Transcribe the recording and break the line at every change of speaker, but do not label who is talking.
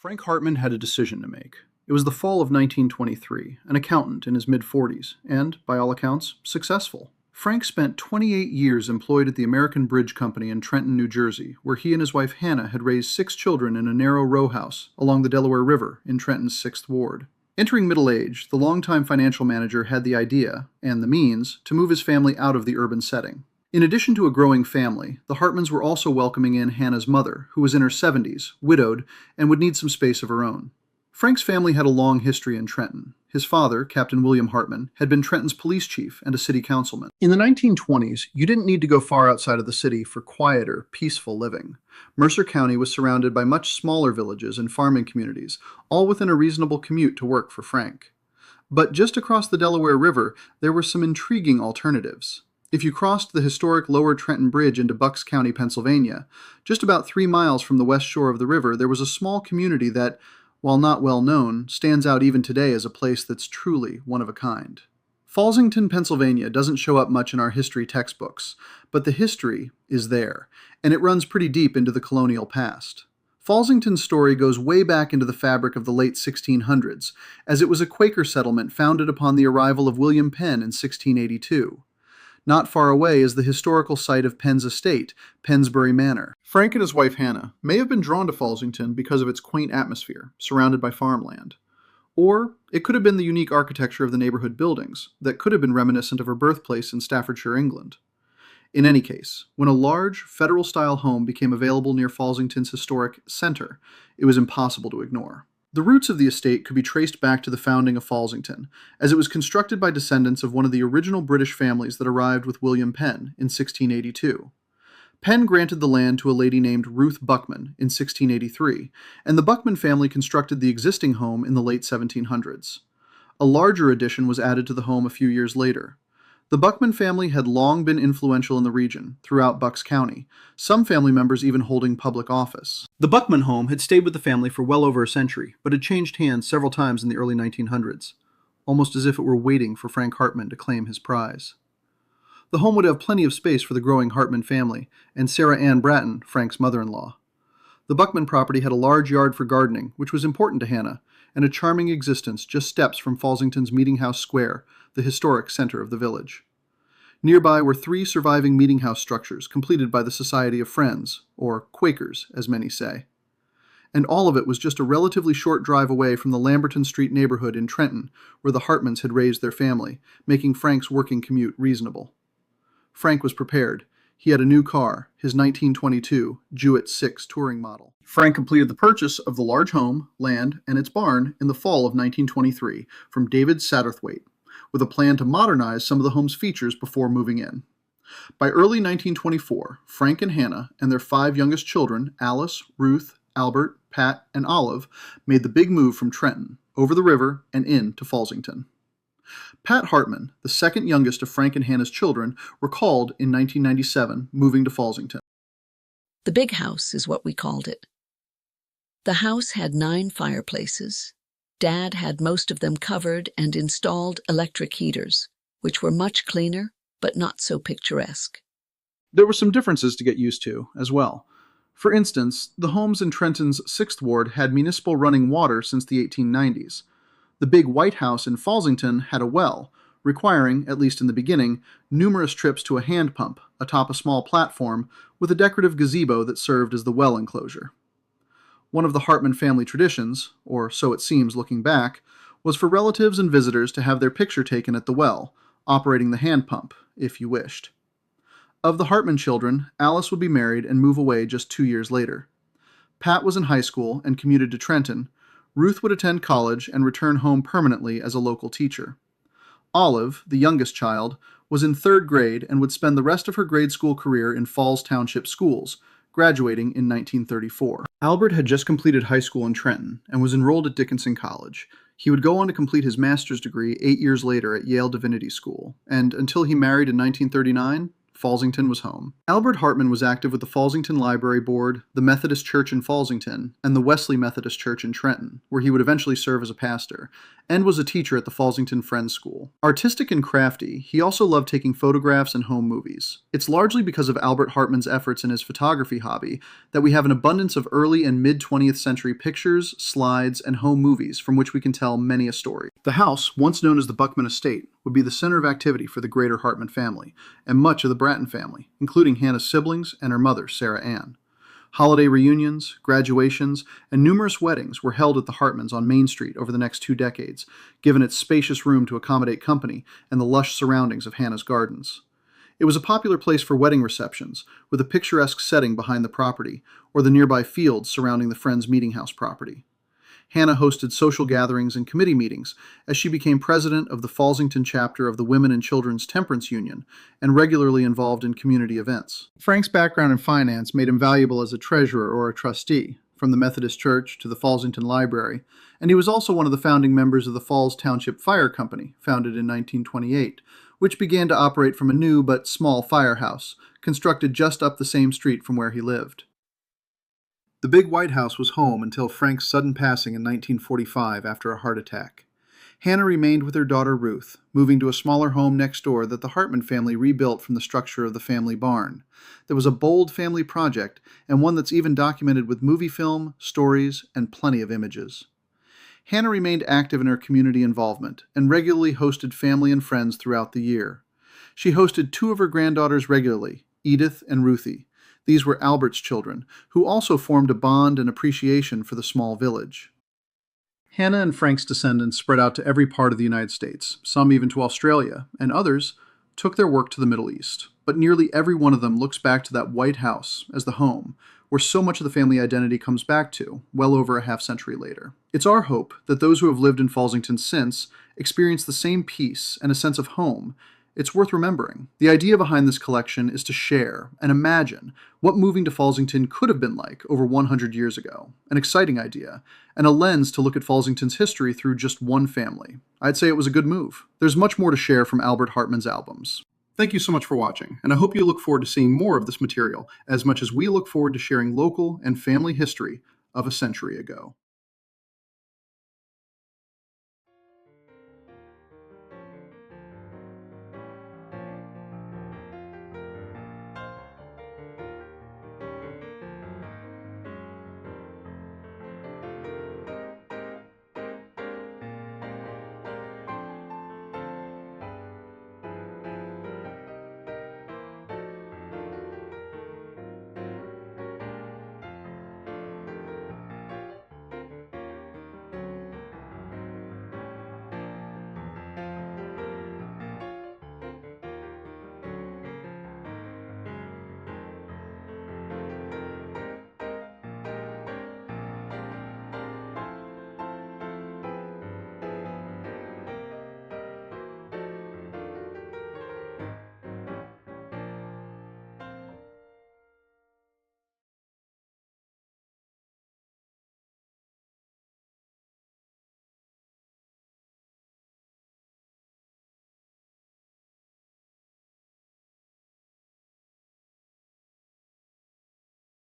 Frank Hartman had a decision to make. It was the fall of 1923, an accountant in his mid-40s, and, by all accounts, successful. Frank spent 28 years employed at the American Bridge Company in Trenton, New Jersey, where he and his wife Hannah had raised 6 children in a narrow row house along the Delaware River in Trenton's 6th Ward. Entering middle age, the longtime financial manager had the idea, and the means, to move his family out of the urban setting. In addition to a growing family, the Hartmans were also welcoming in Hannah's mother, who was in her 70s, widowed, and would need some space of her own. Frank's family had a long history in Trenton. His father, Captain William Hartman, had been Trenton's police chief and a city councilman. In the 1920s, you didn't need to go far outside of the city for quieter, peaceful living. Mercer County was surrounded by much smaller villages and farming communities, all within a reasonable commute to work for Frank. But just across the Delaware River, there were some intriguing alternatives. If you crossed the historic Lower Trenton Bridge into Bucks County, Pennsylvania, just about 3 miles from the west shore of the river, there was a small community that, while not well known, stands out even today as a place that's truly one of a kind. Fallsington, Pennsylvania doesn't show up much in our history textbooks, but the history is there, and it runs pretty deep into the colonial past. Fallsington's story goes way back into the fabric of the late 1600s, as it was a Quaker settlement founded upon the arrival of William Penn in 1682. Not far away is the historical site of Penn's estate, Pennsbury Manor. Frank and his wife Hannah may have been drawn to Fallsington because of its quaint atmosphere, surrounded by farmland. Or it could have been the unique architecture of the neighborhood buildings that could have been reminiscent of her birthplace in Staffordshire, England. In any case, when a large, federal-style home became available near Fallsington's historic center, it was impossible to ignore. The roots of the estate could be traced back to the founding of Fallsington, as it was constructed by descendants of one of the original British families that arrived with William Penn in 1682. Penn granted the land to a lady named Ruth Buckman in 1683, and the Buckman family constructed the existing home in the late 1700s. A larger addition was added to the home a few years later. The Buckman family had long been influential in the region, throughout Bucks County, some family members even holding public office. The Buckman home had stayed with the family for well over a century, but had changed hands several times in the early 1900s, almost as if it were waiting for Frank Hartman to claim his prize. The home would have plenty of space for the growing Hartman family, and Sarah Ann Bratton, Frank's mother-in-law. The Buckman property had a large yard for gardening, which was important to Hannah, and a charming existence just steps from Fallsington's Meeting House Square, the historic center of the village. Nearby were 3 surviving meeting house structures completed by the Society of Friends, or Quakers, as many say. And all of it was just a relatively short drive away from the Lamberton Street neighborhood in Trenton, where the Hartmans had raised their family, making Frank's working commute reasonable. Frank was prepared. He had a new car, his 1922 Jewett 6 touring model. Frank completed the purchase of the large home, land, and its barn in the fall of 1923 from David Satterthwaite, with a plan to modernize some of the home's features before moving in. By early 1924, Frank and Hannah and their 5 youngest children, Alice, Ruth, Albert, Pat, and Olive, made the big move from Trenton, over the river, and in to Fallsington. Pat Hartman, the second youngest of Frank and Hannah's children, recalled in 1997 moving to Fallsington.
The big house is what we called it. The house had 9 fireplaces. Dad had most of them covered and installed electric heaters, which were much cleaner, but not so picturesque.
There were some differences to get used to, as well. For instance, the homes in Trenton's 6th Ward had municipal running water since the 1890s. The big White House in Fallsington had a well, requiring, at least in the beginning, numerous trips to a hand pump atop a small platform with a decorative gazebo that served as the well enclosure. One of the Hartman family traditions, or so it seems looking back, was for relatives and visitors to have their picture taken at the well, operating the hand pump, if you wished. Of the Hartman children, Alice would be married and move away just 2 years later. Pat was in high school and commuted to Trenton. Ruth would attend college and return home permanently as a local teacher. Olive, the youngest child, was in 3rd grade and would spend the rest of her grade school career in Falls Township schools, graduating in 1934. Albert had just completed high school in Trenton and was enrolled at Dickinson College. He would go on to complete his master's degree 8 years later at Yale Divinity School, and until he married in 1939, Fallsington was home. Albert Hartman was active with the Fallsington Library Board, the Methodist Church in Fallsington, and the Wesley Methodist Church in Trenton, where he would eventually serve as a pastor, and was a teacher at the Fallsington Friends School. Artistic and crafty, he also loved taking photographs and home movies. It's largely because of Albert Hartman's efforts in his photography hobby that we have an abundance of early and mid-20th century pictures, slides, and home movies from which we can tell many a story. The house, once known as the Buckman Estate, would be the center of activity for the greater Hartman family, and much of the Bratton family, including Hannah's siblings and her mother, Sarah Ann. Holiday reunions, graduations, and numerous weddings were held at the Hartmans on Main Street over the next 2 decades, given its spacious room to accommodate company and the lush surroundings of Hannah's gardens. It was a popular place for wedding receptions, with a picturesque setting behind the property, or the nearby fields surrounding the Friends Meeting House property. Hannah hosted social gatherings and committee meetings as she became president of the Fallsington chapter of the Women and Children's Temperance Union and regularly involved in community events. Frank's background in finance made him valuable as a treasurer or a trustee, from the Methodist Church to the Fallsington Library, and he was also one of the founding members of the Falls Township Fire Company, founded in 1928, which began to operate from a new but small firehouse, constructed just up the same street from where he lived. The big White House was home until Frank's sudden passing in 1945 after a heart attack. Hannah remained with her daughter Ruth, moving to a smaller home next door that the Hartman family rebuilt from the structure of the family barn. That was a bold family project, and one that's even documented with movie film, stories, and plenty of images. Hannah remained active in her community involvement and regularly hosted family and friends throughout the year. She hosted 2 of her granddaughters regularly, Edith and Ruthie. These were Albert's children, who also formed a bond and appreciation for the small village. Hannah and Frank's descendants spread out to every part of the United States, some even to Australia, and others took their work to the Middle East. But nearly every one of them looks back to that White House as the home, where so much of the family identity comes back to, well over a half-century later. It's our hope that those who have lived in Fallsington since experience the same peace and a sense of home. It's worth remembering. The idea behind this collection is to share and imagine what moving to Fallsington could have been like over 100 years ago. An exciting idea, and a lens to look at Fallsington's history through just one family. I'd say it was a good move. There's much more to share from Albert Hartman's albums. Thank you so much for watching, and I hope you look forward to seeing more of this material as much as we look forward to sharing local and family history of a century ago.